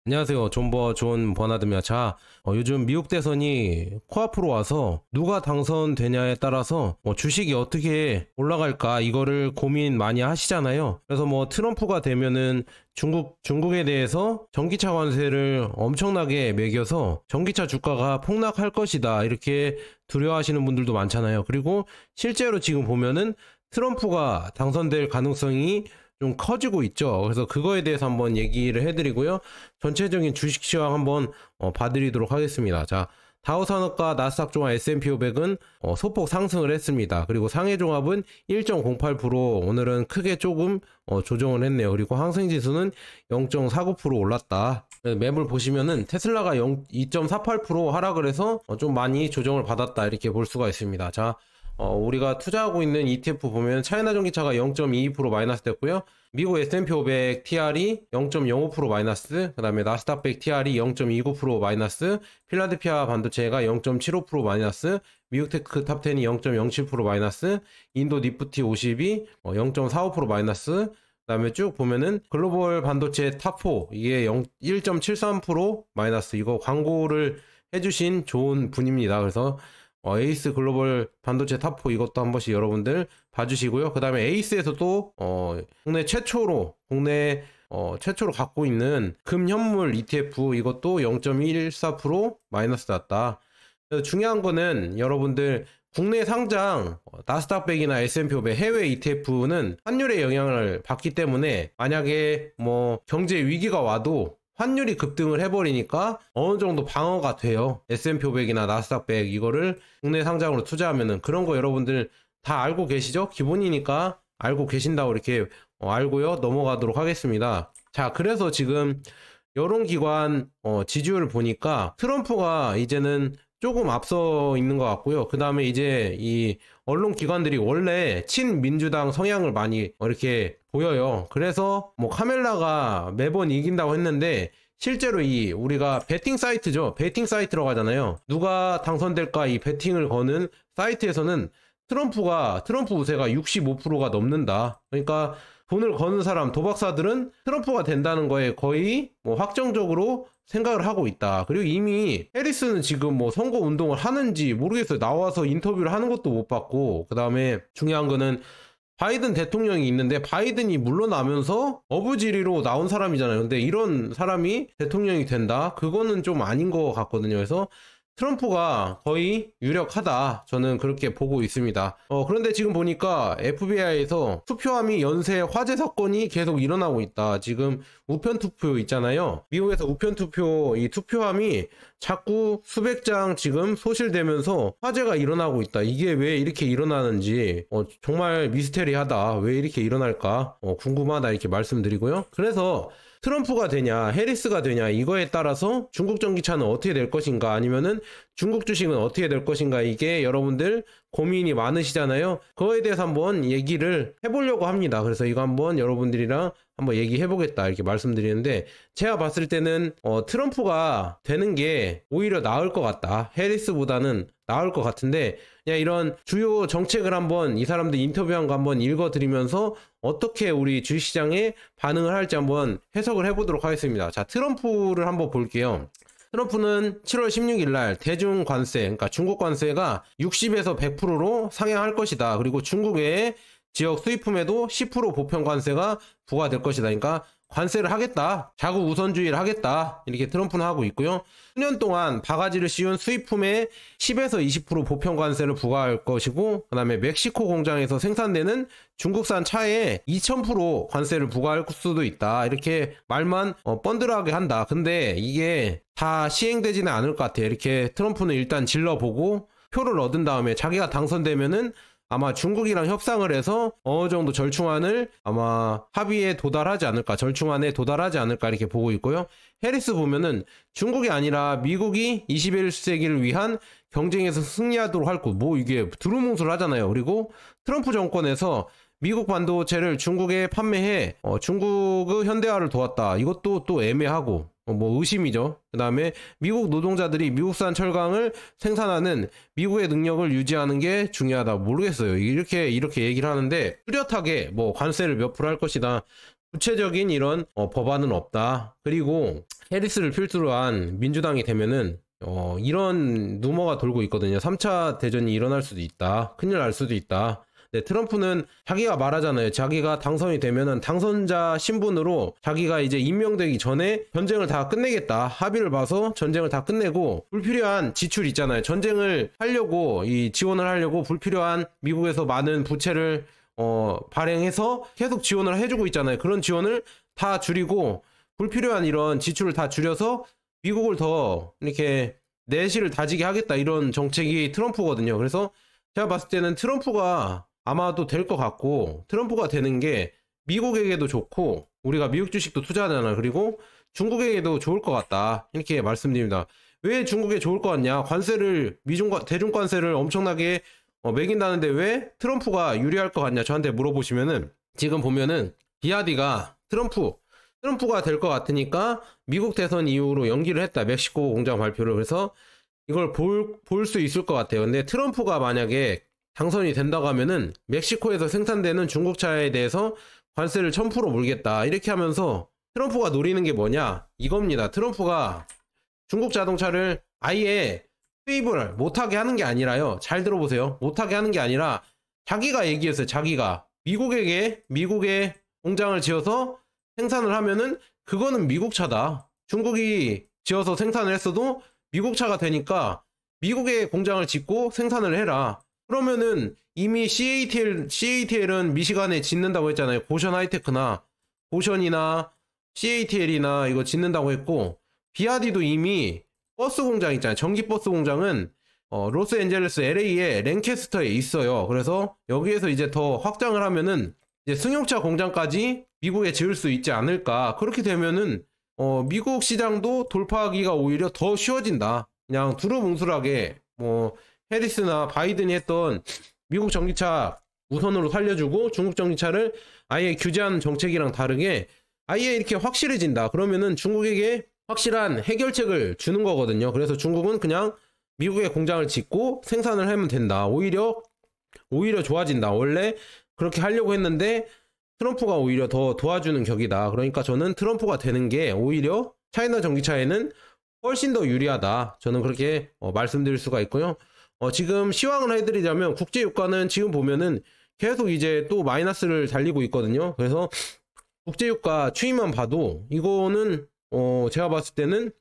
안녕하세요. 존 버나드입니다. 자, 요즘 미국 대선이 코앞으로 와서 누가 당선되냐에 따라서 주식이 어떻게 올라갈까 이거를 고민 많이 하시잖아요. 그래서 트럼프가 되면은 중국에 대해서 전기차 관세를 엄청나게 매겨서 전기차 주가가 폭락할 것이다, 이렇게 두려워하시는 분들도 많잖아요. 그리고 실제로 지금 보면은 트럼프가 당선될 가능성이 좀 커지고 있죠. 그래서 그거에 대해서 한번 얘기를 해드리고요. 전체적인 주식시황 한번 봐드리도록 하겠습니다. 자, 다우산업과 나스닥 종합 S&P 500은 소폭 상승을 했습니다. 그리고 상해 종합은 1.08%, 오늘은 크게 조금 조정을 했네요. 그리고 항생지수는 0.49% 올랐다. 매물 보시면은 테슬라가 2.48% 하락을 해서 좀 많이 조정을 받았다, 이렇게 볼 수가 있습니다. 자, 우리가 투자하고 있는 ETF 보면 차이나 전기차가 0.22% 마이너스 됐고요. 미국 S&P 500 TR이 0.05% 마이너스, 그 다음에 나스닥 100 TR이 0.29% 마이너스, 필라델피아 반도체가 0.75% 마이너스, 미국 테크 탑10이 0.07% 마이너스, 인도 니프티 50이 0.45% 마이너스, 그 다음에 쭉 보면은 글로벌 반도체 탑4 이게 1.73% 마이너스. 이거 광고를 해주신 좋은 분입니다. 그래서 에이스 글로벌 반도체 탑4 이것도 한 번씩 여러분들 봐주시고요. 그 다음에 에이스에서도 국내 최초로 갖고 있는 금현물 ETF 이것도 0.14% 마이너스 났다. 그래서 중요한 거는 여러분들 국내 상장 나스닥 100이나 S&P 500 해외 ETF는 환율의 영향을 받기 때문에 만약에 경제 위기가 와도 환율이 급등을 해버리니까 어느 정도 방어가 돼요. S&P 500이나 나스닥 100 이거를 국내 상장으로 투자하면은. 그런 거 여러분들 다 알고 계시죠? 기본이니까 알고 계신다고 이렇게 알고요. 넘어가도록 하겠습니다. 자, 그래서 지금 여론기관 지지율을 보니까 트럼프가 이제는 조금 앞서 있는 것 같고요. 그 다음에 이제 이 언론기관들이 원래 친민주당 성향을 많이 이렇게 보여요. 그래서 카멜라가 매번 이긴다고 했는데 실제로 우리가 베팅 사이트죠. 베팅 사이트라고 하잖아요. 누가 당선될까 이 베팅을 거는 사이트에서는 트럼프 우세가 65%가 넘는다. 그러니까 돈을 거는 사람, 도박사들은 트럼프가 된다는 거에 거의 확정적으로 생각을 하고 있다. 그리고 이미 해리스는 지금 선거 운동을 하는지 모르겠어요. 나와서 인터뷰를 하는 것도 못 봤고, 그 다음에 중요한 거는 바이든 대통령이 있는데 바이든이 물러나면서 어부지리로 나온 사람이잖아요. 근데 이런 사람이 대통령이 된다? 그거는 좀 아닌 것 같거든요. 그래서 트럼프가 거의 유력하다, 저는 그렇게 보고 있습니다. 그런데 지금 보니까 FBI에서 투표함이 연쇄 화재 사건이 계속 일어나고 있다. 지금 우편투표 있잖아요. 미국에서 우편투표 이 투표함이 자꾸 수백 장 지금 소실되면서 화재가 일어나고 있다. 이게 왜 이렇게 일어나는지 정말 미스테리하다. 왜 이렇게 일어날까 궁금하다, 이렇게 말씀드리고요. 그래서 트럼프가 되냐 해리스가 되냐 이거에 따라서 중국 전기차는 어떻게 될 것인가, 아니면은 중국 주식은 어떻게 될 것인가, 이게 여러분들 고민이 많으시잖아요. 그거에 대해서 한번 얘기를 해보려고 합니다. 그래서 이거 한번 여러분들이랑 한번 얘기해 보겠다, 이렇게 말씀드리는데, 제가 봤을 때는 트럼프가 되는 게 오히려 나을 것 같다. 해리스보다는 나을 것 같은데, 그냥 이런 주요 정책을 한번 이 사람들 인터뷰한 거 한번 읽어드리면서 어떻게 우리 주식시장에 반응을 할지 한번 해석을 해보도록 하겠습니다. 자, 트럼프를 한번 볼게요. 트럼프는 7월 16일 날 대중 관세, 그러니까 중국 관세가 60에서 100%로 상향할 것이다. 그리고 중국의 지역 수입품에도 10% 보편 관세가 부과될 것이다. 그러니까 관세를 하겠다, 자국 우선주의를 하겠다, 이렇게 트럼프는 하고 있고요. 수년 동안 바가지를 씌운 수입품에 10에서 20% 보편 관세를 부과할 것이고, 그 다음에 멕시코 공장에서 생산되는 중국산 차에 2000% 관세를 부과할 수도 있다. 이렇게 말만 뻔들하게 한다. 근데 이게 다 시행되지는 않을 것 같아. 이렇게 트럼프는 일단 질러보고 표를 얻은 다음에 자기가 당선되면은 아마 중국이랑 협상을 해서 어느 정도 절충안을 아마 합의에 도달하지 않을까, 절충안에 도달하지 않을까, 이렇게 보고 있고요. 해리스 보면은 중국이 아니라 미국이 21세기를 위한 경쟁에서 승리하도록 할 것, 이게 두루뭉술 하잖아요. 그리고 트럼프 정권에서 미국 반도체를 중국에 판매해 중국의 현대화를 도왔다. 이것도 또 애매하고 의심이죠. 그 다음에 미국 노동자들이 미국산 철강을 생산하는 미국의 능력을 유지하는 게 중요하다. 모르겠어요. 이렇게 얘기를 하는데 뚜렷하게 관세를 몇 프로 할 것이다, 구체적인 이런 법안은 없다. 그리고 해리스를 필두로 한 민주당이 되면은 이런 루머가 돌고 있거든요. 3차 대전이 일어날 수도 있다. 큰일 날 수도 있다. 네, 트럼프는 자기가 말하잖아요. 자기가 당선이 되면은 당선자 신분으로 자기가 이제 임명되기 전에 전쟁을 다 끝내겠다. 합의를 봐서 전쟁을 다 끝내고 불필요한 지출 있잖아요. 전쟁을 하려고 지원을 하려고 불필요한 미국에서 많은 부채를 발행해서 계속 지원을 해주고 있잖아요. 그런 지원을 다 줄이고 불필요한 이런 지출을 다 줄여서 미국을 더 이렇게 내실을 다지게 하겠다. 이런 정책이 트럼프거든요. 그래서 제가 봤을 때는 트럼프가 아마도 될 것 같고, 트럼프가 되는 게 미국에게도 좋고, 우리가 미국 주식도 투자하잖아요. 그리고 중국에게도 좋을 것 같다. 이렇게 말씀드립니다. 왜 중국에 좋을 것 같냐? 대중 관세를 엄청나게 매긴다는데 왜 트럼프가 유리할 것 같냐? 저한테 물어보시면은, 지금 보면은 비아디가 트럼프가 될 것 같으니까 미국 대선 이후로 연기를 했다. 멕시코 공장 발표를. 그래서 이걸 볼 수 있을 것 같아요. 근데 트럼프가 만약에 당선이 된다고 하면은 멕시코에서 생산되는 중국차에 대해서 관세를 1000% 물겠다. 이렇게 하면서 트럼프가 노리는 게 뭐냐? 이겁니다. 트럼프가 중국 자동차를 아예 수입을 못하게 하는 게 아니라요. 잘 들어보세요. 못하게 하는 게 아니라 자기가 얘기했어요. 자기가 미국에 공장을 지어서 생산을 하면은 그거는 미국 차다. 중국이 지어서 생산을 했어도 미국 차가 되니까 미국에 공장을 짓고 생산을 해라. 그러면은 이미 CATL은 미시간에 짓는다고 했잖아요. 고션 하이테크나 고션이나 CATL이나 이거 짓는다고 했고, 비아디도 이미 버스 공장 있잖아요. 전기 버스 공장은 로스앤젤레스 LA에 랭캐스터에 있어요. 그래서 여기에서 이제 더 확장을 하면은 이제 승용차 공장까지 미국에 지을 수 있지 않을까. 그렇게 되면은 미국 시장도 돌파하기가 오히려 더 쉬워진다. 그냥 두루뭉술하게 해리스나 바이든이 했던 미국 전기차 우선으로 살려주고 중국 전기차를 아예 규제하는 정책이랑 다르게 아예 이렇게 확실해진다. 그러면은 중국에게 확실한 해결책을 주는 거거든요. 그래서 중국은 그냥 미국에 공장을 짓고 생산을 하면 된다. 오히려 좋아진다. 원래 그렇게 하려고 했는데 트럼프가 오히려 더 도와주는 격이다. 그러니까 저는 트럼프가 되는 게 오히려 차이나 전기차에는 훨씬 더 유리하다. 저는 그렇게 말씀드릴 수가 있고요. 지금 시황을 해드리자면 국제유가는 지금 보면은 계속 이제 또 마이너스를 달리고 있거든요. 그래서 국제유가 추이만 봐도 이거는 제가 봤을 때는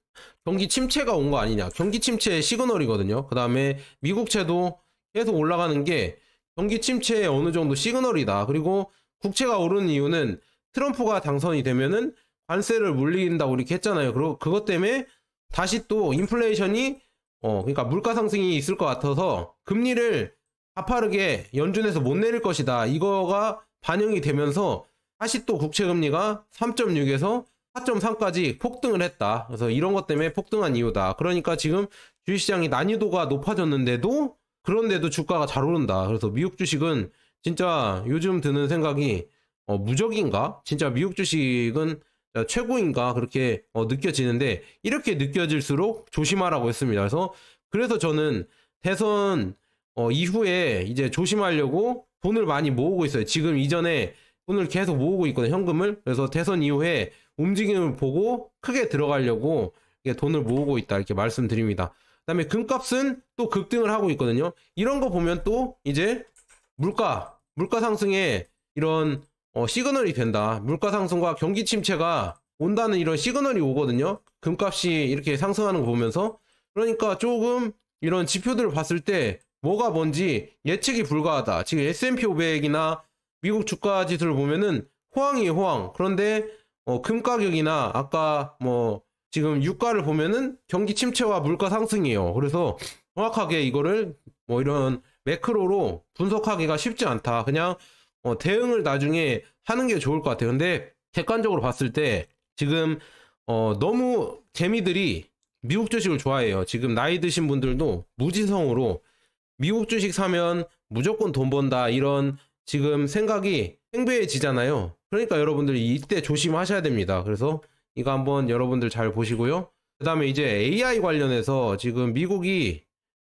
경기 침체가 온 거 아니냐. 경기 침체의 시그널이거든요. 그 다음에 미국채도 계속 올라가는 게 경기 침체의 어느 정도 시그널이다. 그리고 국채가 오르는 이유는 트럼프가 당선이 되면은 관세를 물린다고 이렇게 했잖아요. 그리고 그것 때문에 다시 또 인플레이션이 그러니까 물가 상승이 있을 것 같아서 금리를 가파르게 연준에서 못 내릴 것이다. 이거가 반영이 되면서 다시 또 국채 금리가 3.6에서 4.3까지 폭등을 했다. 그래서 이런 것 때문에 폭등한 이유다. 그러니까 지금 주식시장이 난이도가 높아졌는데도 그런데도 주가가 잘 오른다. 그래서 미국 주식은 진짜 요즘 드는 생각이 무적인가? 진짜 미국 주식은 최고인가? 그렇게 느껴지는데 이렇게 느껴질수록 조심하라고 했습니다. 그래서 저는 대선 이후에 이제 조심하려고 돈을 많이 모으고 있어요. 지금 이전에 돈을 계속 모으고 있거든요. 현금을. 그래서 대선 이후에 움직임을 보고 크게 들어가려고 돈을 모으고 있다. 이렇게 말씀드립니다. 그다음에 금값은 또 급등을 하고 있거든요. 이런 거 보면 또 이제 물가 상승에 이런 시그널이 된다. 물가 상승과 경기 침체가 온다는 이런 시그널이 오거든요. 금값이 이렇게 상승하는 거 보면서. 그러니까 조금 이런 지표들을 봤을 때 뭐가 뭔지 예측이 불가하다. 지금 S&P 500이나 미국 주가 지수를 보면은 호황이에요, 호황. 그런데 금 가격이나 아까 지금 유가를 보면은 경기 침체와 물가 상승이에요. 그래서 정확하게 이거를 이런 매크로로 분석하기가 쉽지 않다. 그냥 대응을 나중에 하는 게 좋을 것 같아요. 근데 객관적으로 봤을 때 지금 너무 재미들이 미국 주식을 좋아해요. 지금 나이 드신 분들도 무지성으로 미국 주식 사면 무조건 돈 번다 이런 지금 생각이 팽배해지잖아요. 그러니까 여러분들이 이때 조심하셔야 됩니다. 그래서 이거 한번 여러분들 잘 보시고요. 그 다음에 이제 AI 관련해서 지금 미국이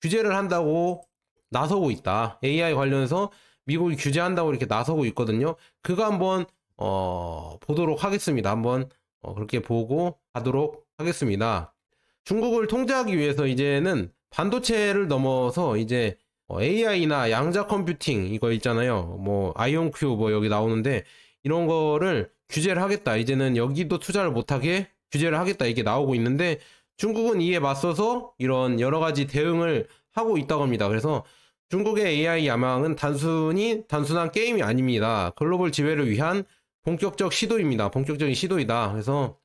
규제를 한다고 나서고 있다. AI 관련해서 미국이 규제한다고 이렇게 나서고 있거든요. 그거 한번 보도록 하겠습니다. 한번 그렇게 보고 가도록 하겠습니다. 중국을 통제하기 위해서 이제는 반도체를 넘어서 이제 AI나 양자 컴퓨팅 이거 있잖아요. 뭐 아이온큐 뭐 여기 나오는데 이런 거를 규제를 하겠다. 이제는 여기도 투자를 못하게 규제를 하겠다. 이게 나오고 있는데 중국은 이에 맞서서 이런 여러 가지 대응을 하고 있다고 합니다. 그래서 중국의 AI 야망은 단순한 게임이 아닙니다. 글로벌 지배를 위한 본격적 시도입니다. 본격적인 시도이다. 그래서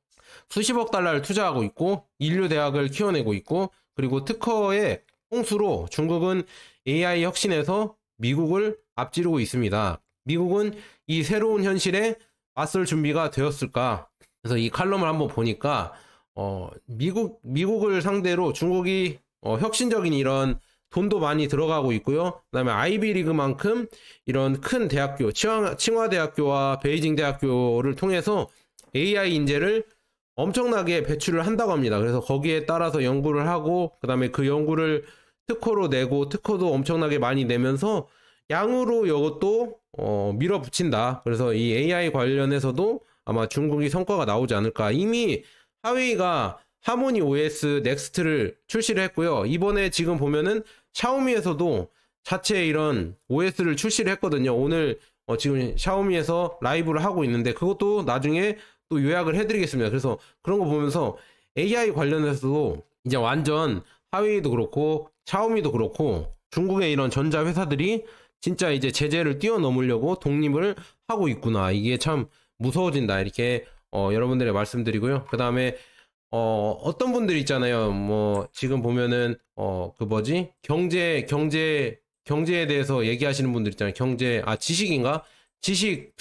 수십억 달러를 투자하고 있고 인류 대학을 키워내고 있고 그리고 특허의 홍수로 중국은 AI 혁신에서 미국을 앞지르고 있습니다. 미국은 이 새로운 현실에 맞설 준비가 되었을까? 그래서 이 칼럼을 한번 보니까 미국을 상대로 중국이 혁신적인 이런 돈도 많이 들어가고 있고요. 그다음에 아이비리그만큼 이런 큰 대학교, 칭화대학교와 베이징 대학교를 통해서 AI 인재를 엄청나게 배출을 한다고 합니다. 그래서 거기에 따라서 연구를 하고 그다음에 그 연구를 특허로 내고 특허도 엄청나게 많이 내면서 양으로 이것도 밀어붙인다. 그래서 이 AI 관련해서도 아마 중국이 성과가 나오지 않을까. 이미 하웨이가 하모니 OS 넥스트를 출시를 했고요. 이번에 지금 보면은 샤오미에서도 자체 이런 OS를 출시를 했거든요. 오늘 지금 샤오미에서 라이브를 하고 있는데 그것도 나중에 또 요약을 해드리겠습니다. 그래서 그런 거 보면서 AI 관련해서도 이제 완전 하웨이도 그렇고 샤오미도 그렇고 중국의 이런 전자 회사들이 진짜 이제 제재를 뛰어넘으려고 독립을 하고 있구나. 이게 참 무서워진다. 이렇게 여러분들의 말씀드리고요. 그 다음에 어떤 분들 있잖아요. 뭐 지금 보면은 그 뭐지? 경제에 대해서 얘기하시는 분들 있잖아요. 지식인가? 지식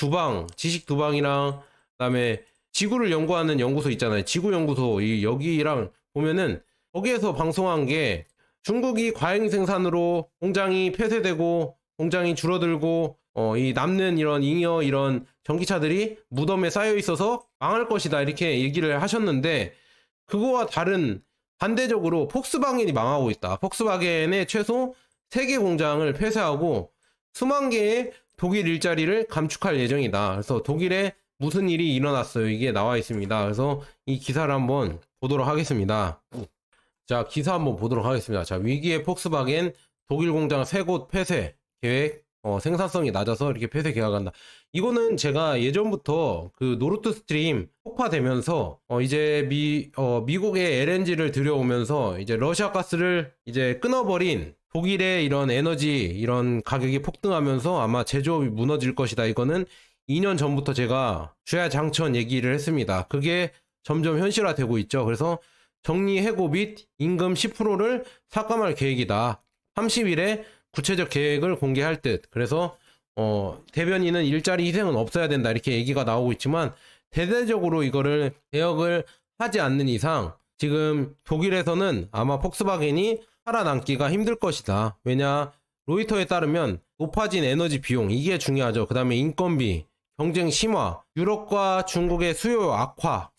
두방이랑 그다음에 지구를 연구하는 연구소 있잖아요. 지구 연구소 여기랑 보면은 거기에서 방송한 게 중국이 과잉 생산으로 공장이 폐쇄되고 공장이 줄어들고 이 남는 이런 잉여 이런 전기차들이 무덤에 쌓여 있어서 망할 것이다 이렇게 얘기를 하셨는데 그거와 다른 반대적으로 폭스바겐이 망하고 있다. 폭스바겐의 최소 3개 공장을 폐쇄하고 수만 개의 독일 일자리를 감축할 예정이다. 그래서 독일에 무슨 일이 일어났어요. 이게 나와 있습니다. 그래서 이 기사를 한번 보도록 하겠습니다. 자, 기사 한번 보도록 하겠습니다. 자, 위기의 폭스바겐 독일 공장 3곳 폐쇄 계획 생산성이 낮아서 이렇게 폐쇄 계약한다. 이거는 제가 예전부터 그 노르트 스트림 폭파되면서 이제 미국의 LNG를 들여오면서 이제 러시아 가스를 이제 끊어버린 독일의 이런 에너지 이런 가격이 폭등하면서 아마 제조업이 무너질 것이다. 이거는 2년 전부터 제가 주야장천 얘기를 했습니다. 그게 점점 현실화되고 있죠. 그래서 정리 해고 및 임금 10%를 삭감할 계획이다. 30일에 구체적 계획을 공개할 듯. 그래서 대변인은 일자리 희생은 없어야 된다 이렇게 얘기가 나오고 있지만 대대적으로 이거를 개혁을 하지 않는 이상 지금 독일에서는 아마 폭스바겐이 살아남기가 힘들 것이다. 왜냐 로이터에 따르면 높아진 에너지 비용 이게 중요하죠. 그 다음에 인건비, 경쟁 심화, 유럽과 중국의 수요 약화,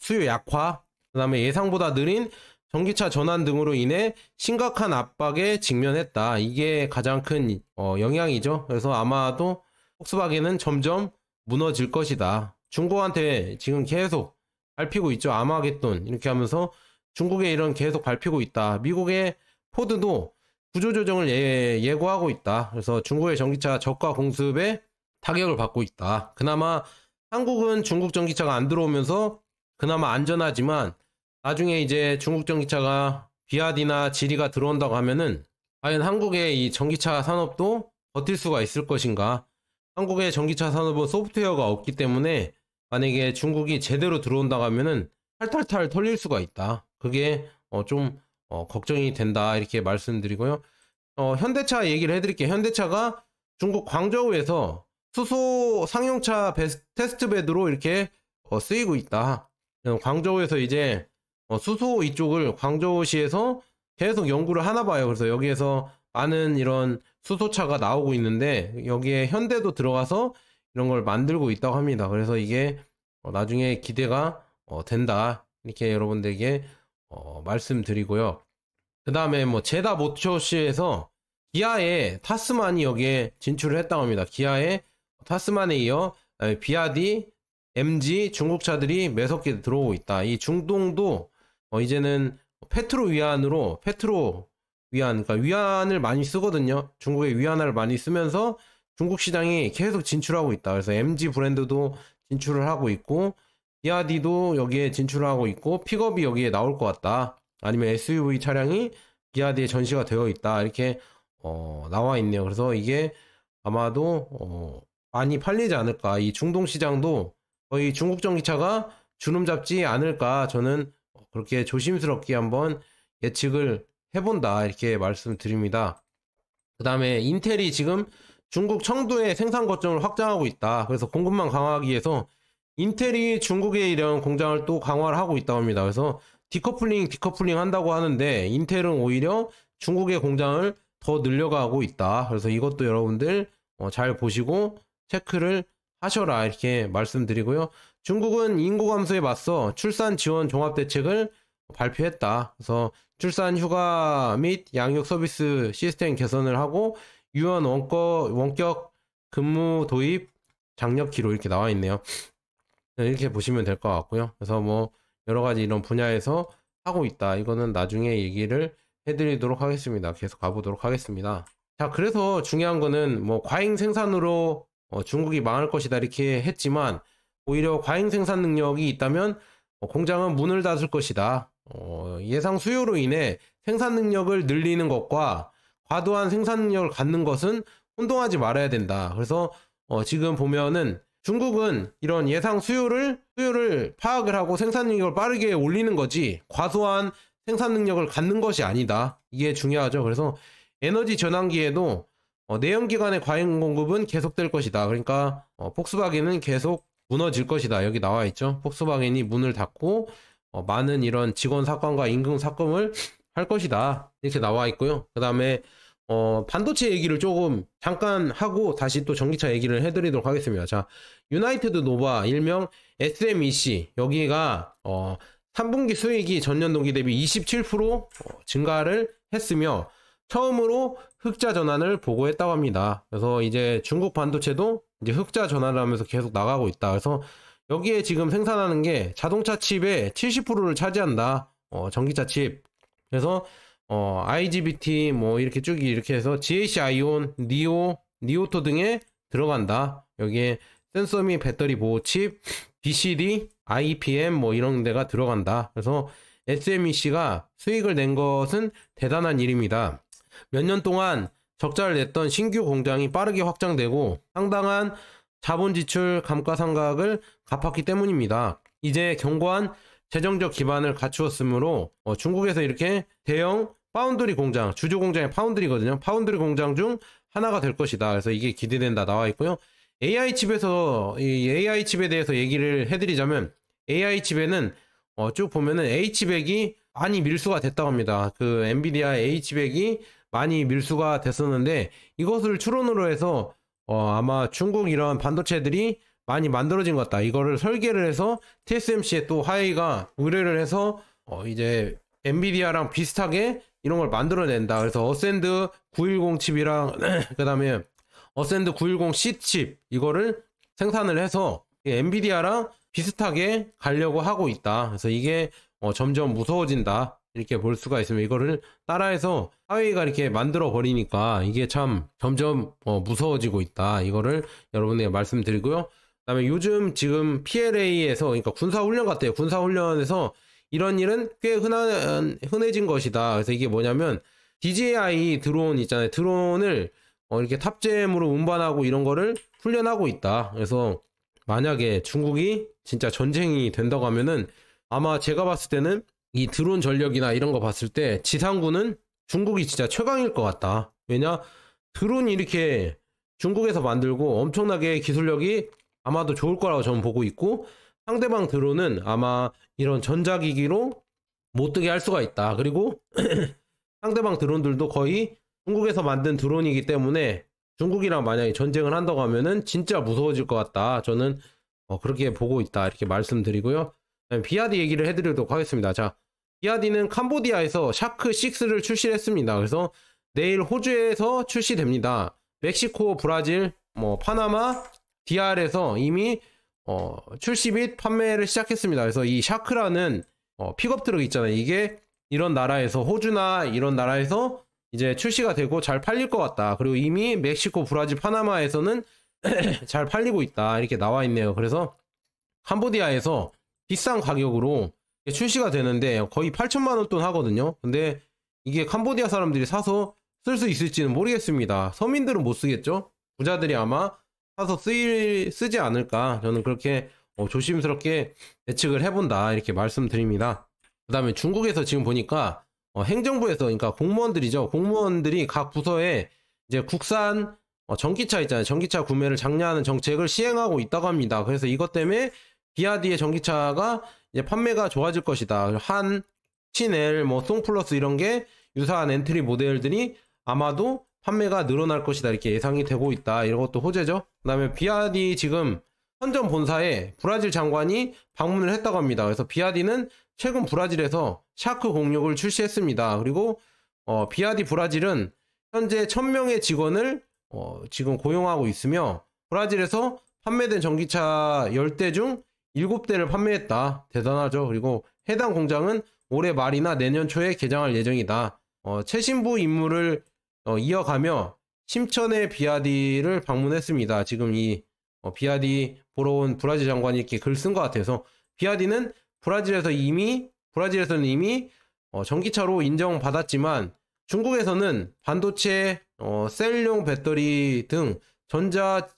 그 다음에 예상보다 느린 전기차 전환 등으로 인해 심각한 압박에 직면했다. 이게 가장 큰 영향이죠. 그래서 아마도 폭스바겐은 점점 무너질 것이다. 중국한테 지금 계속 밟히고 있죠. 아마겟돈 이렇게 하면서 중국에 이런 계속 밟히고 있다. 미국의 포드도 구조조정을 예고하고 있다. 그래서 중국의 전기차 저가 공습에 타격을 받고 있다. 그나마 한국은 중국 전기차가 안 들어오면서 그나마 안전하지만 나중에 이제 중국 전기차가 비아디나 지리가 들어온다고 하면은 과연 한국의 이 전기차 산업도 버틸 수가 있을 것인가? 한국의 전기차 산업은 소프트웨어가 없기 때문에 만약에 중국이 제대로 들어온다고 하면은 탈탈탈 털릴 수가 있다. 그게 좀 걱정이 된다 이렇게 말씀드리고요. 현대차 얘기를 해드릴게요. 현대차가 중국 광저우에서 수소 상용차 테스트베드로 이렇게 쓰이고 있다. 광저우에서 이제 수소 이쪽을 광저우시에서 계속 연구를 하나 봐요. 그래서 여기에서 많은 이런 수소차가 나오고 있는데 여기에 현대도 들어가서 이런 걸 만들고 있다고 합니다. 그래서 이게 나중에 기대가 된다. 이렇게 여러분들에게 말씀드리고요. 그 다음에 뭐 제다 모터쇼에서 기아의 타스만이 여기에 진출을 했다고 합니다. 기아의 타스만에 이어 비아디, MG 중국차들이 매섭게 들어오고 있다. 이 중동도 이제는 그러니까 위안을 많이 쓰거든요. 중국의 위안화를 많이 쓰면서 중국 시장이 계속 진출하고 있다. 그래서 MG 브랜드도 진출을 하고 있고, 비아디도 여기에 진출을 하고 있고, 픽업이 여기에 나올 것 같다. 아니면 SUV 차량이 비아디에 전시가 되어 있다. 이렇게 나와 있네요. 그래서 이게 아마도 많이 팔리지 않을까. 이 중동 시장도 거의 중국 전기차가 주름 잡지 않을까. 저는 그렇게 조심스럽게 한번 예측을 해본다. 이렇게 말씀드립니다. 그 다음에 인텔이 지금 중국 청두에 생산 거점을 확장하고 있다. 그래서 공급망 강화하기 위해서 인텔이 중국에 이런 공장을 또 강화를 하고 있다고 합니다. 그래서 디커플링 한다고 하는데 인텔은 오히려 중국의 공장을 더 늘려가고 있다. 그래서 이것도 여러분들 잘 보시고 체크를 하셔라. 이렇게 말씀드리고요. 중국은 인구 감소에 맞서 출산 지원 종합 대책을 발표했다. 그래서 출산 휴가 및 양육 서비스 시스템 개선을 하고 유연 원격 근무 도입 장려키로 이렇게 나와 있네요. 이렇게 보시면 될 것 같고요. 그래서 뭐 여러 가지 이런 분야에서 하고 있다. 이거는 나중에 얘기를 해드리도록 하겠습니다. 계속 가보도록 하겠습니다. 자, 그래서 중요한 거는 뭐 과잉 생산으로 중국이 망할 것이다 이렇게 했지만 오히려 과잉 생산 능력이 있다면 공장은 문을 닫을 것이다. 예상 수요로 인해 생산 능력을 늘리는 것과 과도한 생산 능력을 갖는 것은 혼동하지 말아야 된다. 그래서 지금 보면은 중국은 이런 예상 수요를 파악을 하고 생산 능력을 빠르게 올리는 거지 과소한 생산 능력을 갖는 것이 아니다. 이게 중요하죠. 그래서 에너지 전환기에도 내연기관의 과잉 공급은 계속될 것이다. 그러니까 폭스바겐은 계속 무너질 것이다. 여기 나와 있죠. 폭스바겐이 문을 닫고 많은 이런 직원 삭감과 임금 삭감을 할 것이다. 이렇게 나와 있고요. 그 다음에 반도체 얘기를 조금 잠깐 하고 다시 또 전기차 얘기를 해드리도록 하겠습니다. 자, 유나이티드 노바 일명 SMEC 여기가 3분기 수익이 전년 동기 대비 27% 증가를 했으며 처음으로 흑자 전환을 보고했다고 합니다. 그래서 이제 중국 반도체도 이제 흑자 전환을 하면서 계속 나가고 있다. 그래서 여기에 지금 생산하는 게 자동차 칩의 70%를 차지한다. 전기차 칩. 그래서 IGBT 뭐 이렇게 쭉 이렇게 해서 GAC 아이온, 니오토 등에 들어간다. 여기에 센서 및 배터리 보호 칩, BCD, IPM 뭐 이런 데가 들어간다. 그래서 SMEC가 수익을 낸 것은 대단한 일입니다. 몇 년 동안 적자를 냈던 신규 공장이 빠르게 확장되고 상당한 자본 지출 감가상각을 갚았기 때문입니다. 이제 견고한 재정적 기반을 갖추었으므로 중국에서 이렇게 대형 파운드리 공장, 주조 공장이 파운드리거든요. 파운드리 공장 중 하나가 될 것이다. 그래서 이게 기대된다 나와 있고요. AI 칩에 대해서 얘기를 해드리자면 AI 칩에는 쭉 보면은 H백이 많이 밀수가 됐다고 합니다. 그 엔비디아 H백이 많이 밀수가 됐었는데 이것을 추론으로 해서 아마 중국 이런 반도체들이 많이 만들어진 것 같다. 이거를 설계를 해서 TSMC에 또 화웨이가 의뢰를 해서 이제 엔비디아랑 비슷하게 이런 걸 만들어낸다. 그래서 어센드 910 칩이랑 그 다음에 어센드 910C 칩 이거를 생산을 해서 엔비디아랑 비슷하게 가려고 하고 있다. 그래서 이게 점점 무서워진다. 이렇게 볼 수가 있으면 이거를 따라해서 화웨이가 이렇게 만들어 버리니까 이게 참 점점 무서워지고 있다. 이거를 여러분에게 말씀드리고요. 그다음에 요즘 지금 PLA에서 그러니까 군사훈련 같아요. 군사훈련에서 이런 일은 꽤 흔해진 것이다. 그래서 이게 뭐냐면 DJI 드론 있잖아요. 드론을 이렇게 탑재물로 운반하고 이런 거를 훈련하고 있다. 그래서 만약에 중국이 진짜 전쟁이 된다고 하면은 아마 제가 봤을 때는 이 드론 전력이나 이런 거 봤을 때 지상군은 중국이 진짜 최강일 것 같다. 왜냐? 드론이 이렇게 중국에서 만들고 엄청나게 기술력이 아마도 좋을 거라고 저는 보고 있고 상대방 드론은 아마 이런 전자기기로 못 뜨게 할 수가 있다. 그리고 상대방 드론들도 거의 중국에서 만든 드론이기 때문에 중국이랑 만약에 전쟁을 한다고 하면은 진짜 무서워질 것 같다. 저는 그렇게 보고 있다. 이렇게 말씀드리고요. 비아디 얘기를 해드리도록 하겠습니다. 자, 비아디는 캄보디아에서 샤크6를 출시했습니다. 그래서 내일 호주에서 출시됩니다. 멕시코, 브라질, 파나마, DR에서 이미 출시 및 판매를 시작했습니다. 그래서 이 샤크라는 픽업 트럭 있잖아요. 이게 이런 나라에서, 호주나 이런 나라에서 이제 출시가 되고 잘 팔릴 것 같다. 그리고 이미 멕시코, 브라질, 파나마에서는 잘 팔리고 있다. 이렇게 나와 있네요. 그래서 캄보디아에서 비싼 가격으로 출시가 되는데 거의 8천만 원 돈 하거든요. 근데 이게 캄보디아 사람들이 사서 쓸 수 있을지는 모르겠습니다. 서민들은 못 쓰겠죠? 부자들이 아마 사서 쓰지 않을까. 저는 그렇게 조심스럽게 예측을 해본다. 이렇게 말씀드립니다. 그 다음에 중국에서 지금 보니까 행정부에서, 그러니까 공무원들이죠. 공무원들이 각 부서에 이제 국산 전기차 있잖아요. 전기차 구매를 장려하는 정책을 시행하고 있다고 합니다. 그래서 이것 때문에 비아디의 전기차가 이제 판매가 좋아질 것이다. 한, 친엘, 송플러스 이런 게 유사한 엔트리 모델들이 아마도 판매가 늘어날 것이다. 이렇게 예상이 되고 있다. 이런 것도 호재죠. 그 다음에 비아디 지금 선전 본사에 브라질 장관이 방문을 했다고 합니다. 그래서 비아디는 최근 브라질에서 샤크 06을 출시했습니다. 그리고 비아디 브라질은 현재 1000명의 직원을 지금 고용하고 있으며 브라질에서 판매된 전기차 10대 중 7대를 판매했다. 대단하죠. 그리고 해당 공장은 올해 말이나 내년 초에 개장할 예정이다. 최신부 임무를 이어가며 심천의 비아디를 방문했습니다. 지금 이 비아디 보러 온 브라질 장관이 이렇게 글 쓴 것 같아서, 비아디는 브라질에서는 이미 전기차로 인정받았지만 중국에서는 반도체, 셀용 배터리 등 전자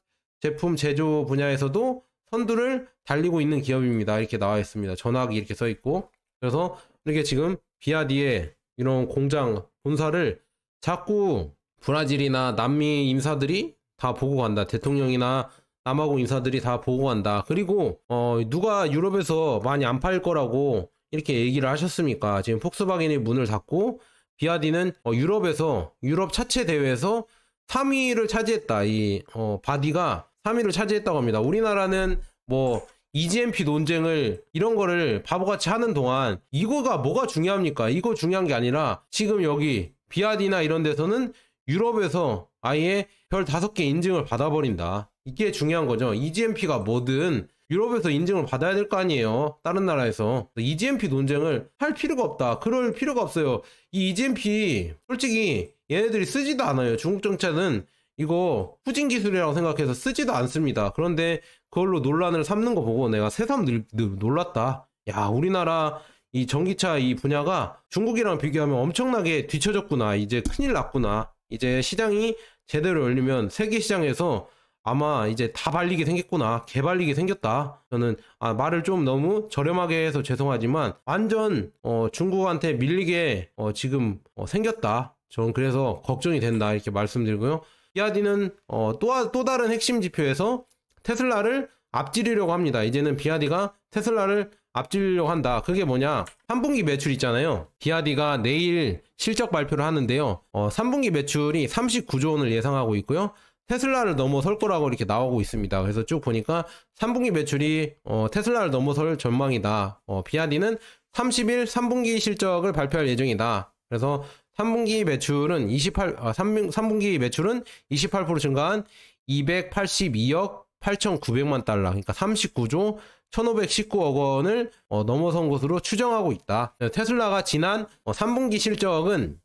제품 제조 분야에서도 선두를 달리고 있는 기업입니다. 이렇게 나와 있습니다. 전화기 이렇게 써 있고. 그래서 이렇게 지금 비아디의 이런 공장 본사를 자꾸 브라질이나 남미 인사들이 다 보고 간다. 대통령이나 남아공 인사들이 다 보고 간다. 그리고 누가 유럽에서 많이 안 팔 거라고 이렇게 얘기를 하셨습니까? 지금 폭스바겐이 문을 닫고 비아디는 유럽 차체 대회에서 3위를 차지했다. 이 바디가 3위를 차지했다고 합니다. 우리나라는 뭐 EGMP 논쟁을 이런 거를 바보같이 하는 동안 이거가 뭐가 중요합니까? 이거 중요한 게 아니라 지금 여기 비아디나 이런 데서는 유럽에서 아예 별 5개 인증을 받아버린다. 이게 중요한 거죠. EGMP가 뭐든 유럽에서 인증을 받아야 될 거 아니에요. 다른 나라에서. EGMP 논쟁을 할 필요가 없다. 그럴 필요가 없어요. 이 EGMP 솔직히 얘네들이 쓰지도 않아요. 중국 정차는 이거 후진 기술이라고 생각해서 쓰지도 않습니다. 그런데 그걸로 논란을 삼는 거 보고 내가 새삼 놀랐다. 야, 우리나라 이 전기차 이 분야가 중국이랑 비교하면 엄청나게 뒤처졌구나. 이제 큰일 났구나. 이제 시장이 제대로 열리면 세계 시장에서 아마 이제 다 발리게 생겼구나. 개발리게 생겼다. 저는 말을 좀 너무 저렴하게 해서 죄송하지만 완전 중국한테 밀리게 지금 생겼다. 저는 그래서 걱정이 된다. 이렇게 말씀드리고요. 비아디는 또 다른 핵심 지표에서 테슬라를 앞지르려고 합니다. 이제는 비아디가 테슬라를 앞지르려고 한다. 그게 뭐냐? 3분기 매출 있잖아요. 비아디가 내일 실적 발표를 하는데요. 3분기 매출이 39조 원을 예상하고 있고요. 테슬라를 넘어설 거라고 이렇게 나오고 있습니다. 그래서 쭉 보니까 3분기 매출이 테슬라를 넘어설 전망이다. 비아디는 30일 3분기 실적을 발표할 예정이다. 그래서 3분기 매출은 3분기 매출은 28% 증가한 282억 8,900만 달러, 그러니까 39조 1,519억 원을 넘어선 것으로 추정하고 있다. 테슬라가 지난 3분기 실적은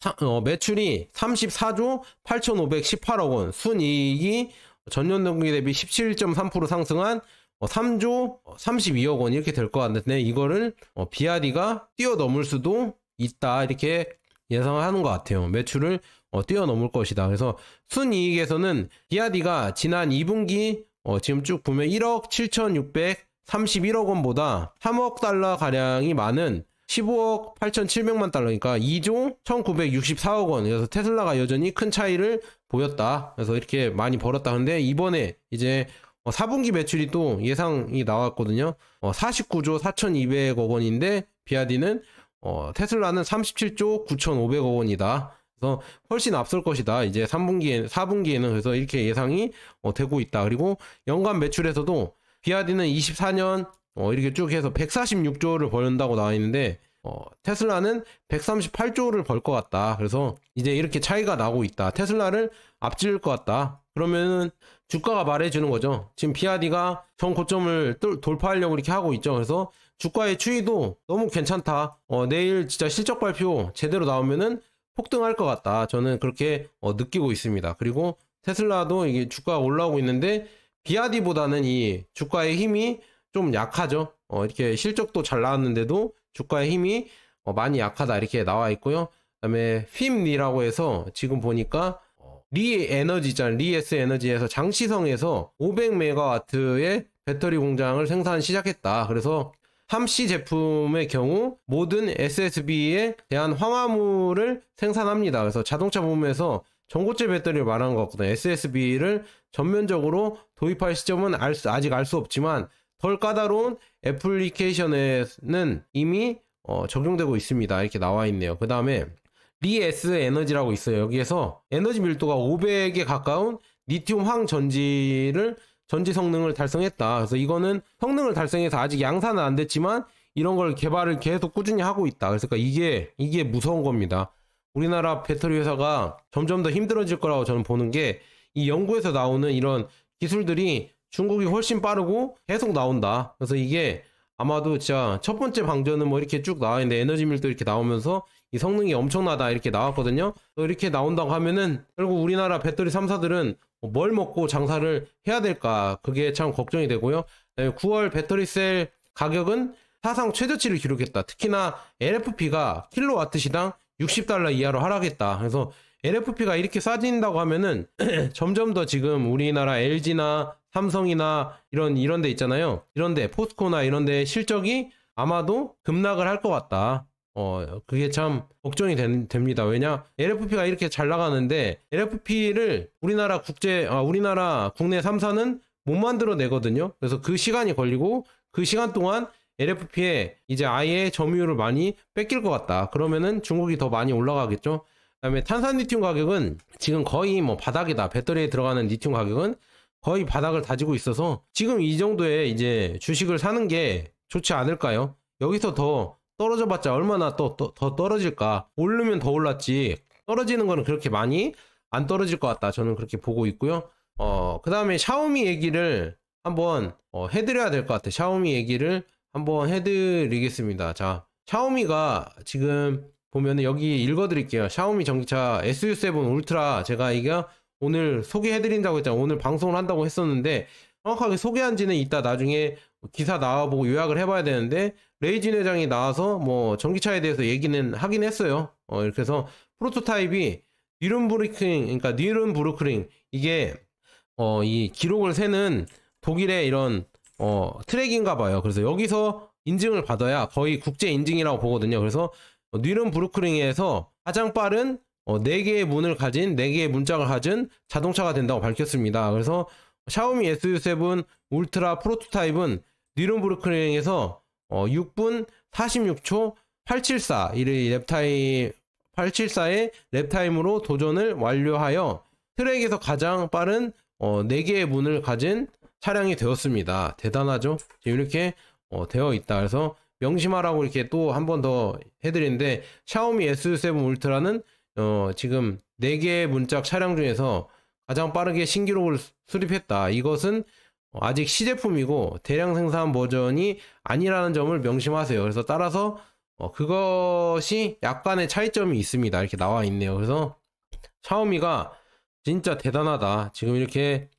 매출이 34조 8,518억 원, 순이익이 전년 동기 대비 17.3% 상승한 3조 32억 원 이렇게 될 것 같은데, 이거를 비아디가 뛰어넘을 수도 있다. 이렇게 예상하는 것 같아요. 매출을 뛰어넘을 것이다. 그래서 순이익에서는 비아디가 지난 2분기 지금 쭉 보면 1억 7,631억 원보다 3억 달러 가량이 많은 15억 8,700만 달러, 그러니까 2조 1,964억 원. 그래서 테슬라가 여전히 큰 차이를 보였다. 그래서 이렇게 많이 벌었다. 근데 이번에 이제 4분기 매출이 또 예상이 나왔거든요. 49조 4,200억 원인데 비아디는 테슬라는 37조 9,500억 원이다. 그래서 훨씬 앞설 것이다. 이제 4분기에는 그래서 이렇게 예상이 되고 있다. 그리고 연간 매출에서도 비아디는 24년 이렇게 쭉 해서 146조를 벌는다고 나와 있는데 테슬라는 138조를 벌 것 같다. 그래서 이제 이렇게 차이가 나고 있다. 테슬라를 앞질 것 같다. 그러면은 주가가 말해주는 거죠. 지금 비아디가 전 고점을 돌파하려고 이렇게 하고 있죠. 그래서 주가의 추이도 너무 괜찮다. 내일 진짜 실적 발표 제대로 나오면은 폭등할 것 같다. 저는 그렇게 느끼고 있습니다. 그리고 테슬라도 이게 주가가 올라오고 있는데 비아디보다는 이 주가의 힘이 좀 약하죠. 이렇게 실적도 잘 나왔는데도 주가의 힘이 많이 약하다 이렇게 나와 있고요. 그다음에 핌리라고 해서 지금 보니까 리 에너지 있잖아요. 리에스 에너지에서 장시성에서 500메가와트의 배터리 공장을 생산 시작했다. 그래서 함씨 제품의 경우 모든 SSB에 대한 황화물을 생산합니다. 그래서 자동차 부품에서 전고체 배터리를 말하는 거거든요. SSB를 전면적으로 도입할 시점은 아직 알 수 없지만 덜 까다로운 애플리케이션에는 이미 적용되고 있습니다. 이렇게 나와 있네요. 그 다음에 리에스 에너지라고 있어요. 여기에서 에너지 밀도가 500에 가까운 리튬 전지 성능을 달성했다. 그래서 이거는 성능을 달성해서 아직 양산은 안 됐지만 이런 걸 개발을 계속 꾸준히 하고 있다. 그래서 이게 무서운 겁니다. 우리나라 배터리 회사가 점점 더 힘들어질 거라고 저는 보는 게 이 연구에서 나오는 이런 기술들이 중국이 훨씬 빠르고 계속 나온다. 그래서 이게 아마도 진짜 첫 번째 방전은 뭐 이렇게 쭉 나와 있는데 에너지 밀도 이렇게 나오면서 이 성능이 엄청나다 이렇게 나왔거든요. 이렇게 나온다고 하면은 결국 우리나라 배터리 3사들은 뭘 먹고 장사를 해야 될까, 그게 참 걱정이 되고요. 9월 배터리셀 가격은 사상 최저치를 기록했다. 특히나 LFP가 킬로와트 시당 $60 이하로 하락했다. 그래서 LFP가 이렇게 싸진다고 하면은 점점 더 지금 우리나라 LG나 삼성이나 이런 데 있잖아요. 이런데 포스코나 이런데 실적이 아마도 급락을 할 것 같다. 그게 참 걱정이 됩니다. 왜냐, LFP가 이렇게 잘 나가는데 LFP를 우리나라 국내 3사는 못 만들어 내거든요. 그래서 그 시간이 걸리고 그 시간 동안 LFP에 이제 아예 점유율을 많이 뺏길 것 같다. 그러면은 중국이 더 많이 올라가겠죠. 그다음에 탄산 리튬 가격은 지금 거의 뭐 바닥이다. 배터리에 들어가는 리튬 가격은 거의 바닥을 다지고 있어서 지금 이 정도에 이제 주식을 사는 게 좋지 않을까요? 여기서 더 떨어져 봤자 얼마나 더 떨어질까? 오르면 더 올랐지 떨어지는 거는 그렇게 많이 안 떨어질 것 같다. 저는 그렇게 보고 있고요. 그 다음에 샤오미 얘기를 한번 해드려야 될 것 같아요. 샤오미 얘기를 한번 해드리겠습니다. 자, 샤오미가 지금 보면은 여기 읽어드릴게요. 샤오미 전기차 SU7 울트라, 제가 이게 오늘 소개해드린다고 했잖아요. 오늘 방송을 한다고 했었는데 정확하게 소개한 지는 이따 나중에 기사 나와보고 요약을 해봐야 되는데 레이진 회장이 나와서 뭐 전기차에 대해서 얘기는 하긴 했어요. 이렇게 해서 프로토타입이 뉘른부르크링 이게 이 기록을 세는 독일의 이런 트랙인가 봐요. 그래서 여기서 인증을 받아야 거의 국제 인증이라고 보거든요. 그래서 뉘른부르크링에서 가장 빠른 4개의 문을 가진 4개의 문짝을 가진 자동차가 된다고 밝혔습니다. 그래서 샤오미 SU7 울트라 프로토타입은 뉘른부르크링에서 6분 46초 874 874의 랩타임으로 도전을 완료하여 트랙에서 가장 빠른 4개의 문을 가진 차량이 되었습니다. 대단하죠? 지금 이렇게 되어 있다. 그래서 명심하라고 이렇게 또 한 번 더 해드리는데 샤오미 SU7 울트라는 지금 4개의 문짝 차량 중에서 가장 빠르게 신기록을 수립했다. 이것은 아직 시제품이고 대량 생산 버전이 아니라는 점을 명심하세요. 그래서 따라서 그것이 약간의 차이점이 있습니다. 이렇게 나와 있네요. 그래서 샤오미가 진짜 대단하다. 지금 이렇게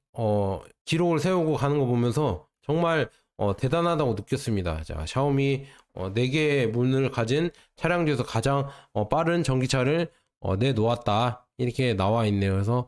기록을 세우고 가는 거 보면서 정말 대단하다고 느꼈습니다. 자, 샤오미 4개의 문을 가진 차량 중에서 가장 빠른 전기차를 내놓았다. 이렇게 나와 있네요. 그래서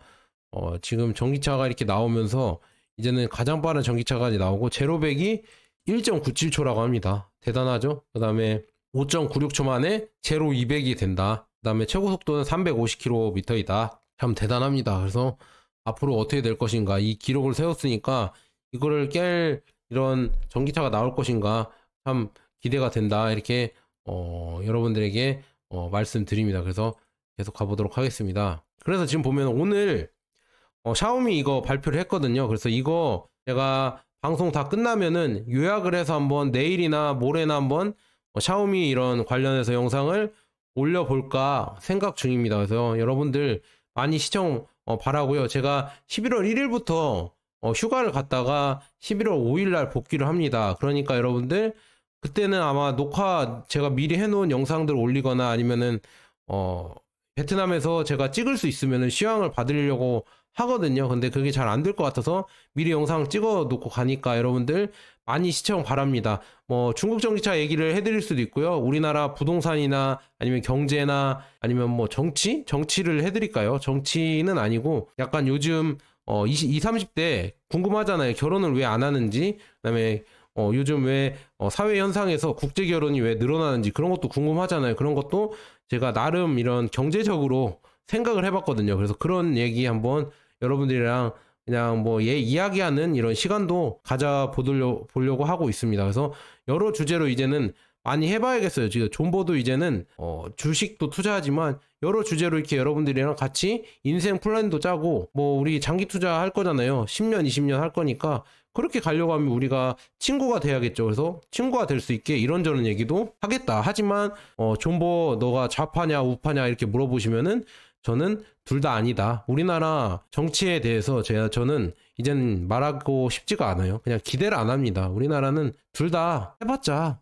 지금 전기차가 이렇게 나오면서 이제는 가장 빠른 전기차까지 나오고 제로백이 1.97초라고 합니다. 대단하죠? 그 다음에 5.96초 만에 제로 200이 된다. 그 다음에 최고 속도는 350km이다. 참 대단합니다. 그래서 앞으로 어떻게 될 것인가, 이 기록을 세웠으니까 이거를 깰 이런 전기차가 나올 것인가 참 기대가 된다. 이렇게 여러분들에게 말씀드립니다. 그래서 계속 가보도록 하겠습니다. 그래서 지금 보면 오늘 샤오미 이거 발표를 했거든요. 그래서 이거 제가 방송 다 끝나면은 요약을 해서 한번 내일이나 모레나 한번 샤오미 이런 관련해서 영상을 올려볼까 생각 중입니다. 그래서 여러분들 많이 시청 바라고요. 제가 11월 1일부터 휴가를 갔다가 11월 5일날 복귀를 합니다. 그러니까 여러분들 그때는 아마 녹화 제가 미리 해놓은 영상들 올리거나 아니면은 베트남에서 제가 찍을 수 있으면은 시황을 받으려고 하거든요. 근데 그게 잘 안 될 것 같아서 미리 영상 찍어 놓고 가니까 여러분들 많이 시청 바랍니다. 뭐 중국 전기차 얘기를 해드릴 수도 있고요. 우리나라 부동산이나 아니면 경제나 아니면 뭐 정치를 해드릴까요? 정치는 아니고 약간 요즘 20, 30대 궁금하잖아요. 결혼을 왜 안 하는지, 그다음에 요즘 왜 사회 현상에서 국제 결혼이 왜 늘어나는지 그런 것도 궁금하잖아요. 그런 것도 제가 나름 이런 경제적으로 생각을 해봤거든요. 그래서 그런 얘기 한번 여러분들이랑 그냥 뭐 이야기하는 이런 시간도 보려고 하고 있습니다. 그래서 여러 주제로 이제는 많이 해봐야겠어요. 지금 존버도 이제는 주식도 투자하지만 여러 주제로 이렇게 여러분들이랑 같이 인생 플랜도 짜고 뭐 우리 장기 투자 할 거잖아요. 10년, 20년 할 거니까 그렇게 가려고 하면 우리가 친구가 돼야겠죠. 그래서 친구가 될 수 있게 이런저런 얘기도 하겠다. 하지만 존버 너가 좌파냐 우파냐 이렇게 물어보시면은 저는 둘 다 아니다. 우리나라 정치에 대해서 저는 이제는 말하고 싶지가 않아요. 그냥 기대를 안 합니다. 우리나라는 둘 다 해봤자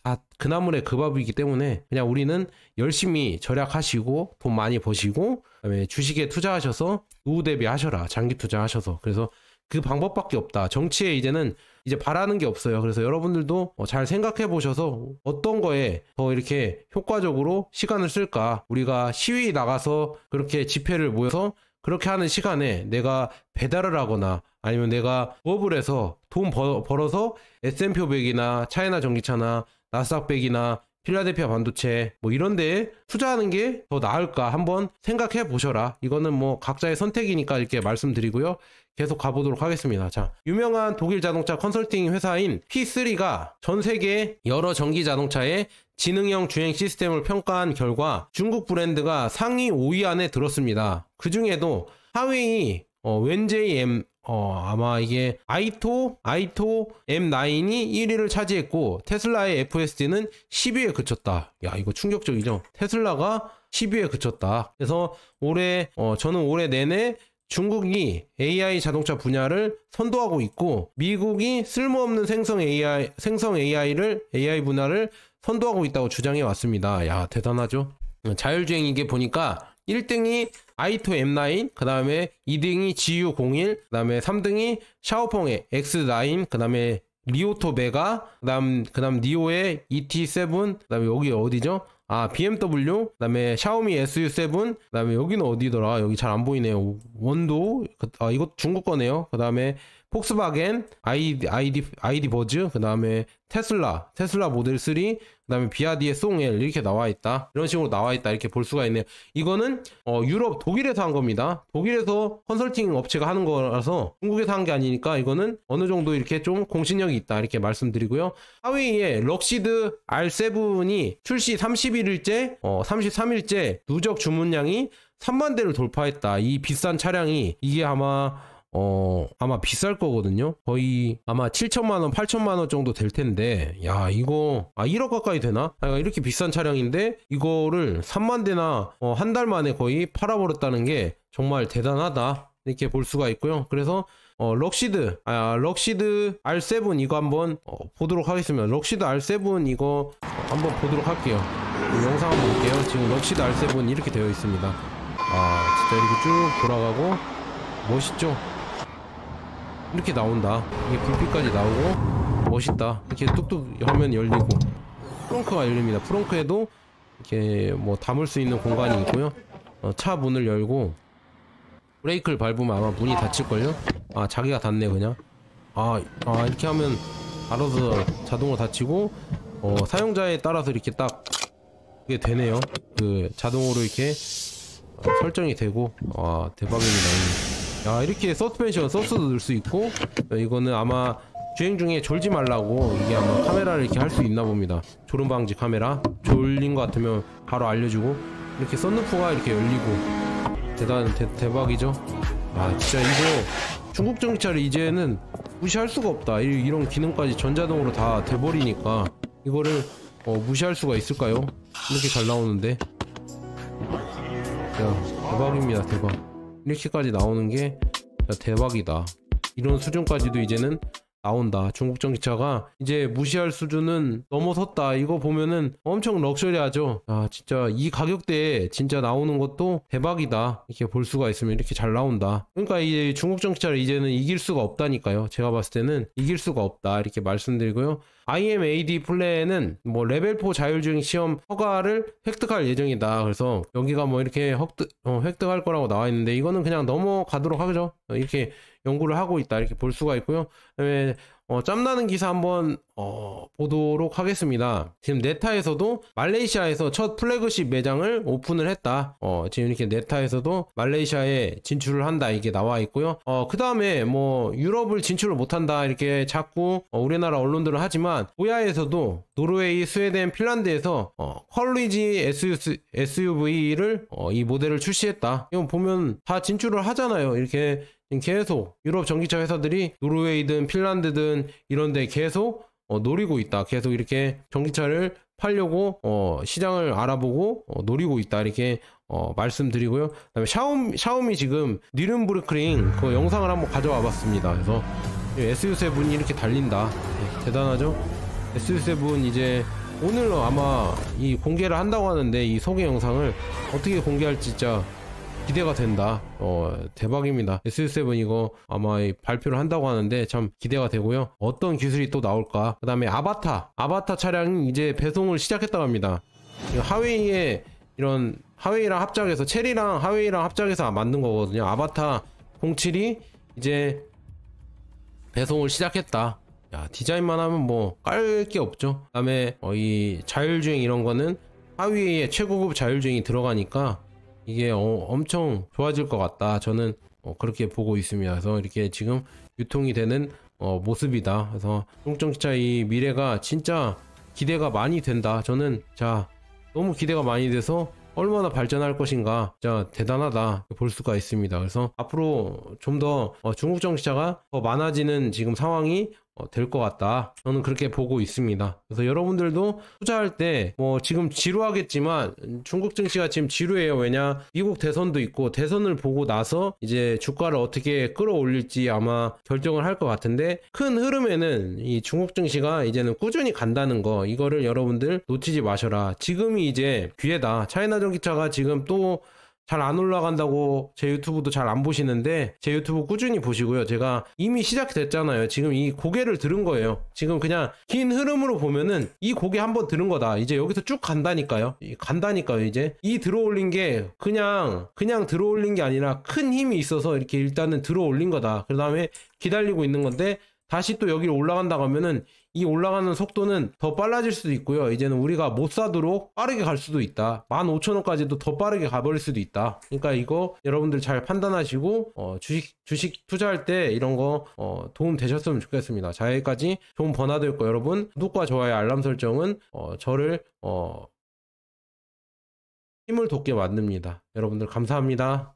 다 그나물의 그 밥이기 때문에 그냥 우리는 열심히 절약하시고 돈 많이 버시고 그다음에 주식에 투자하셔서 노후 대비하셔라. 장기 투자하셔서. 그래서 그 방법밖에 없다. 정치에 이제는 이제 바라는 게 없어요. 그래서 여러분들도 잘 생각해 보셔서 어떤 거에 더 이렇게 효과적으로 시간을 쓸까. 우리가 시위 나가서 그렇게 집회를 모여서 그렇게 하는 시간에 내가 배달을 하거나 아니면 내가 부업을 해서 돈 벌어서 S&P 500이나 차이나 전기차나 나스닥 100이나 필라델피아 반도체 뭐 이런 데에 투자하는 게 더 나을까 한번 생각해 보셔라. 이거는 뭐 각자의 선택이니까 이렇게 말씀드리고요. 계속 가보도록 하겠습니다. 자, 유명한 독일 자동차 컨설팅 회사인 P3가 전 세계 여러 전기 자동차의 지능형 주행 시스템을 평가한 결과 중국 브랜드가 상위 5위 안에 들었습니다. 그 중에도 하웨이 웬제이 M 아마 이게 아이토 M9이 1위를 차지했고 테슬라의 FSD는 10위에 그쳤다. 야, 이거 충격적이죠. 테슬라가 10위에 그쳤다. 그래서 저는 올해 내내 중국이 AI 자동차 분야를 선도하고 있고 미국이 쓸모없는 생성 AI 분야를 선도하고 있다고 주장해 왔습니다. 야, 대단하죠. 자율주행이게 보니까 1등이 아이토 M9, 그 다음에 2등이 GU01, 그 다음에 3등이 샤오펑의 X9, 그 다음에 리오토 메가, 그 다음 니오의 ET7, 그 다음에 여기 어디죠? BMW, 그 다음에 샤오미 SU7, 그 다음에 여기는 어디더라? 여기 잘 안 보이네요. 원도, 이거 중국 거네요. 그 다음에 폭스바겐, ID 버즈, 그 다음에 테슬라 모델 3, 그 다음에 비아디의 송L 이렇게 나와 있다. 이런 식으로 나와 있다. 이렇게 볼 수가 있네요. 이거는 유럽 독일에서 한 겁니다. 독일에서 컨설팅 업체가 하는 거라서 중국에서 한 게 아니니까 이거는 어느 정도 이렇게 좀 공신력이 있다. 이렇게 말씀드리고요. 하웨이의 럭시드 R7이 출시 33일째 누적 주문량이 3만 대를 돌파했다. 이 비싼 차량이 이게 아마 비쌀 거거든요. 거의 아마 7천만원, 8천만원 정도 될 텐데, 야, 이거, 1억 가까이 되나? 이렇게 비싼 차량인데, 이거를 3만 대나, 한 달 만에 거의 팔아버렸다는 게 정말 대단하다. 이렇게 볼 수가 있고요. 그래서, 럭시드 R7 이거 한번 보도록 하겠습니다. 럭시드 R7 이거 한번 보도록 할게요. 영상 한번 볼게요. 지금 럭시드 R7 이렇게 되어 있습니다. 진짜 이렇게 쭉 돌아가고, 멋있죠? 이렇게 나온다. 이게 불빛까지 나오고 멋있다. 이렇게 뚝뚝 하면 열리고 프렁크가 열립니다. 프렁크에도 이렇게 뭐 담을 수 있는 공간이 있고요. 차 문을 열고 브레이크를 밟으면 아마 문이 닫힐걸요? 자기가 닫네 그냥. 이렇게 하면 알아서 자동으로 닫히고 사용자에 따라서 이렇게 딱 이게 되네요. 그 자동으로 이렇게 설정이 되고. 대박입니다. 야, 이렇게 서스펜션 서스도 넣을 수 있고, 이거는 아마 주행 중에 졸지 말라고 이게 아마 카메라를 이렇게 할 수 있나 봅니다. 졸음 방지 카메라. 졸린 것 같으면 바로 알려주고, 이렇게 썬루프가 이렇게 열리고. 대박이죠. 진짜 이거 중국 전기차를 이제는 무시할 수가 없다. 이런 기능까지 전자동으로 다 돼버리니까 이거를 무시할 수가 있을까요? 이렇게 잘 나오는데. 야, 대박입니다. 대박. 이렇게까지 나오는 게 진짜 대박이다. 이런 수준까지도 이제는 나온다. 중국 전기차가 이제 무시할 수준은 넘어섰다. 이거 보면은 엄청 럭셔리하죠. 아, 진짜 이 가격대에 진짜 나오는 것도 대박이다. 이렇게 볼 수가 있으면 이렇게 잘 나온다. 그러니까 이제 중국 전기차를 이제는 이길 수가 없다니까요. 제가 봤을 때는 이길 수가 없다. 이렇게 말씀드리고요. IMAD 플랜은 뭐 레벨 4 자율주행 시험 허가를 획득할 예정이다. 그래서 여기가 뭐 이렇게 획득할 거라고 나와 있는데 이거는 그냥 넘어가도록 하죠. 이렇게 연구를 하고 있다. 이렇게 볼 수가 있고요. 그다음에 짬나는 기사 한번 보도록 하겠습니다. 지금 네타에서도 말레이시아에서 첫 플래그십 매장을 오픈을 했다. 지금 이렇게 네타에서도 말레이시아에 진출을 한다. 이게 나와 있고요. 그 다음에 뭐 유럽을 진출을 못한다. 이렇게 자꾸 우리나라 언론들은 하지만 보야에서도 노르웨이, 스웨덴, 핀란드에서 퀄리지 SUV를 이 모델을 출시했다. 이거 보면 다 진출을 하잖아요. 이렇게 계속 유럽 전기차 회사들이 노르웨이든 핀란드든 이런데 계속 노리고 있다. 계속 이렇게 전기차를 팔려고 시장을 알아보고 노리고 있다. 이렇게 말씀드리고요. 그다음에 샤오미 지금 니른부르크링 그 영상을 한번 가져와 봤습니다. 그래서 SU7이 이렇게 달린다. 네, 대단하죠? SU7 이제 오늘 아마 이 공개를 한다고 하는데 이 소개 영상을 어떻게 공개할지 진짜 기대가 된다. 대박입니다. SU7 이거 아마 발표를 한다고 하는데 참 기대가 되고요. 어떤 기술이 또 나올까. 그 다음에 아바타 차량이 이제 배송을 시작했다고 합니다. 하웨이의 이런 하웨이랑 합작해서 체리랑 하웨이랑 합작해서 만든 거거든요. 아바타 07이 이제 배송을 시작했다. 야, 디자인만 하면 뭐 깔 게 없죠. 그 다음에 이 자율주행 이런 거는 하웨이의 최고급 자율주행이 들어가니까 이게 엄청 좋아질 것 같다. 저는 그렇게 보고 있습니다. 그래서 이렇게 지금 유통이 되는 모습이다. 그래서 중국 전기차 이 미래가 진짜 기대가 많이 된다. 저는 너무 기대가 많이 돼서 얼마나 발전할 것인가 진짜 대단하다 볼 수가 있습니다. 그래서 앞으로 좀 더 중국 전기차가 더 많아지는 지금 상황이 될 것 같다. 저는 그렇게 보고 있습니다. 그래서 여러분들도 투자할 때 뭐 지금 지루하겠지만 중국 증시가 지금 지루해요. 왜냐 미국 대선도 있고 대선을 보고 나서 이제 주가를 어떻게 끌어올릴지 아마 결정을 할 것 같은데 큰 흐름에는 이 중국 증시가 이제는 꾸준히 간다는 거 이거를 여러분들 놓치지 마셔라. 지금이 이제 기회다. 차이나 전기차가 지금 또 잘 안 올라간다고 제 유튜브도 잘 안 보시는데 제 유튜브 꾸준히 보시고요. 제가 이미 시작됐잖아요. 지금 이 고개를 들은 거예요. 지금 그냥 긴 흐름으로 보면은 이 고개 한번 들은 거다. 이제 여기서 쭉 간다니까요. 간다니까요. 이제 이 들어올린 게 그냥 들어올린 게 아니라 큰 힘이 있어서 이렇게 일단은 들어올린 거다. 그 다음에 기다리고 있는 건데 다시 또 여기로 올라간다고 하면은 이 올라가는 속도는 더 빨라질 수도 있고요. 이제는 우리가 못 사도록 빠르게 갈 수도 있다. 15,000원까지도 더 빠르게 가버릴 수도 있다. 그러니까 이거 여러분들 잘 판단하시고 주식 투자할 때 이런 거 도움 되셨으면 좋겠습니다. 자, 여기까지 좋은 버나드였고 여러분 구독과 좋아요 알람 설정은 저를 힘을 돋게 만듭니다. 여러분들 감사합니다.